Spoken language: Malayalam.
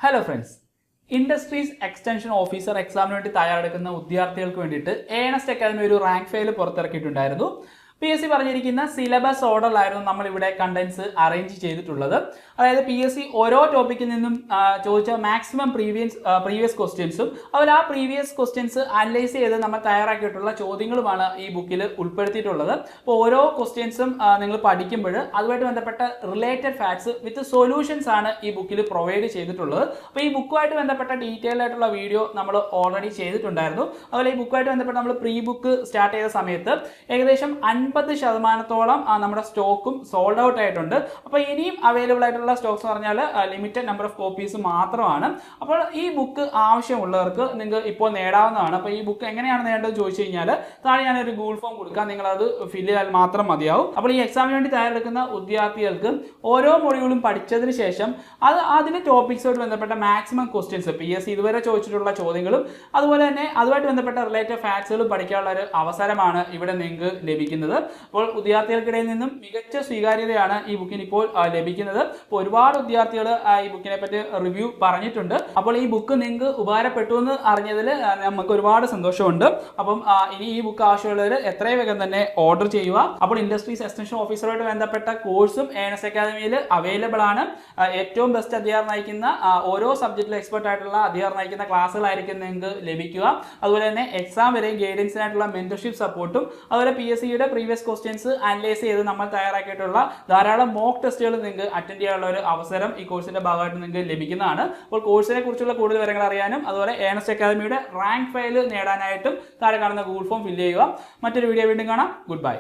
Hello friends, industries extension officer എക്സാമിന് വേണ്ടി തയ്യാറെടുക്കുന്ന വിദ്യാർത്ഥികൾക്ക് വേണ്ടിയിട്ട് ഏണസ്റ്റ് അക്കാദമി ഒരു റാങ്ക് ഫയൽ പുറത്തിറക്കിയിട്ടുണ്ടായിരുന്നു. PSC പറഞ്ഞിരിക്കുന്ന സിലബസ് ഓർഡറിലായിരുന്നു നമ്മൾ ഇവിടെ കണ്ടന്റ്സ് അറേഞ്ച് ചെയ്തിട്ടുള്ളത്. അതായത് PSC ഓരോ ടോപ്പിക്കിൽ നിന്നും ചോദിച്ച മാക്സിമം പ്രീവിയസ് ക്വസ്റ്റ്യൻസും അതുപോലെ ആ പ്രീവിയസ് ക്വസ്റ്റ്യൻസ് അനലൈസ് ചെയ്ത് നമ്മൾ തയ്യാറാക്കിയിട്ടുള്ള ചോദ്യങ്ങളുമാണ് ഈ ബുക്കിൽ ഉൾപ്പെടുത്തിയിട്ടുള്ളത്. അപ്പോൾ ഓരോ ക്വസ്റ്റ്യൻസും നിങ്ങൾ പഠിക്കുമ്പോൾ അതുമായിട്ട് ബന്ധപ്പെട്ട റിലേറ്റഡ് ഫാക്ട്സ് വിത്ത് സൊല്യൂഷൻസ് ആണ് ഈ ബുക്കിൽ പ്രൊവൈഡ് ചെയ്തിട്ടുള്ളത്. അപ്പോൾ ഈ ബുക്കുമായിട്ട് ബന്ധപ്പെട്ട ഡീറ്റെയിൽ ആയിട്ടുള്ള വീഡിയോ നമ്മൾ ഓൾറെഡി ചെയ്തിട്ടുണ്ടായിരുന്നു. അതുപോലെ ഈ ബുക്കുമായിട്ട് ബന്ധപ്പെട്ട് നമ്മൾ പ്രീ ബുക്ക് സ്റ്റാർട്ട് ചെയ്ത സമയത്ത് ഏകദേശം 50% നമ്മുടെ സ്റ്റോക്കും സോൾഡ് ഔട്ട് ആയിട്ടുണ്ട്. അപ്പോൾ ഇനിയും അവൈലബിൾ ആയിട്ടുള്ള സ്റ്റോക്സ് എന്ന് പറഞ്ഞാൽ ലിമിറ്റഡ് നമ്പർ ഓഫ് കോപ്പീസ് മാത്രമാണ്. അപ്പോൾ ഈ ബുക്ക് ആവശ്യമുള്ളവർക്ക് നിങ്ങൾക്ക് ഇപ്പോൾ നേടാവുന്നതാണ്. അപ്പോൾ ഈ ബുക്ക് എങ്ങനെയാണ് നേടേണ്ടത് ചോദിച്ചു കഴിഞ്ഞാൽ താഴെ ഞാനൊരു ഗൂഗിൾ ഫോം കൊടുക്കാം, നിങ്ങൾ അത് ഫില്ല് ചെയ്താൽ മാത്രം മതിയാവും. അപ്പോൾ ഈ എക്സാമിന് വേണ്ടി തയ്യാറെടുക്കുന്ന വിദ്യാർത്ഥികൾക്ക് ഓരോ മൊഡ്യൂളും പഠിച്ചതിന് ശേഷം അതിന്റെ ടോപ്പിക്സുമായിട്ട് ബന്ധപ്പെട്ട മാക്സിമം ക്വസ്റ്റ്യൻസ് PSC ഇതുവരെ ചോദിച്ചിട്ടുള്ള ചോദ്യങ്ങളും അതുപോലെ തന്നെ അതുമായിട്ട് ബന്ധപ്പെട്ട റിലേറ്റഡ് ഫാക്ട്സുകളും പഠിക്കാനുള്ള ഒരു അവസരമാണ് ഇവിടെ നിങ്ങൾക്ക് ലഭിക്കുന്നത്. അപ്പോൾ വിദ്യാർത്ഥികൾക്കിടയിൽ നിന്നും മികച്ച സ്വീകാര്യതയാണ് ഈ ബുക്കിന് ഇപ്പോൾ ലഭിക്കുന്നത്. അപ്പോൾ ഒരുപാട് വിദ്യാർത്ഥികൾ ഈ ബുക്കിനെ പറ്റി റിവ്യൂ പറഞ്ഞിട്ടുണ്ട്. അപ്പോൾ ഈ ബുക്ക് നിങ്ങൾക്ക് ഉപകാരപ്പെട്ടു എന്ന് അറിഞ്ഞതിൽ നമുക്ക് ഒരുപാട് സന്തോഷമുണ്ട്. അപ്പം ഇനി ഈ ബുക്ക് ആവശ്യമുള്ളവർ എത്രയും വേഗം തന്നെ ഓർഡർ ചെയ്യുക. അപ്പോൾ ഇൻഡസ്ട്രീസ് എക്സ്റ്റൻഷൻ ഓഫീസറുമായിട്ട് ബന്ധപ്പെട്ട കോഴ്സും ഏണസ്റ്റ് അക്കാദമിയിൽ അവൈലബിൾ ആണ്. ഏറ്റവും ബെസ്റ്റ് അധ്യാപകർ നയിക്കുന്ന ഓരോ സബ്ജക്റ്റിലും എക്സ്പെർട്ട് ആയിട്ടുള്ള അധ്യാപകർ നയിക്കുന്ന ക്ലാസ്സുകളായിരിക്കും നിങ്ങൾക്ക് ലഭിക്കുക. അതുപോലെ തന്നെ എക്സാം വരെയും ഗൈഡൻസിനായിട്ടുള്ള മെന്റർഷിപ്പ് സപ്പോർട്ടും അതുപോലെ PSCയുടെ പ്രീവിയസ് ക്വസ്റ്റ്യൻസ് അനലൈസ് ചെയ്ത് നമ്മൾ തയ്യാറാക്കിയിട്ടുള്ള ധാരാളം മോക്ക് ടെസ്റ്റുകൾ നിങ്ങൾക്ക് അറ്റൻഡ് ചെയ്യാനുള്ള ഒരു അവസരം ഈ കോഴ്സിന്റെ ഭാഗമായിട്ട് നിങ്ങൾക്ക് ലഭിക്കുന്നതാണ്. അപ്പോൾ കോഴ്സിനെ കുറിച്ചുള്ള കൂടുതൽ വിവരങ്ങൾ അറിയാനും അതുപോലെ ഏണസ്റ്റ് അക്കാദമിയുടെ റാങ്ക് ഫയൽ നേടാനായിട്ടും താഴെ കാണുന്ന ഗൂഗിൾ ഫോം ഫില്ല് ചെയ്യുക. മറ്റൊരു വീഡിയോ വീണ്ടും കാണാം. Good bye.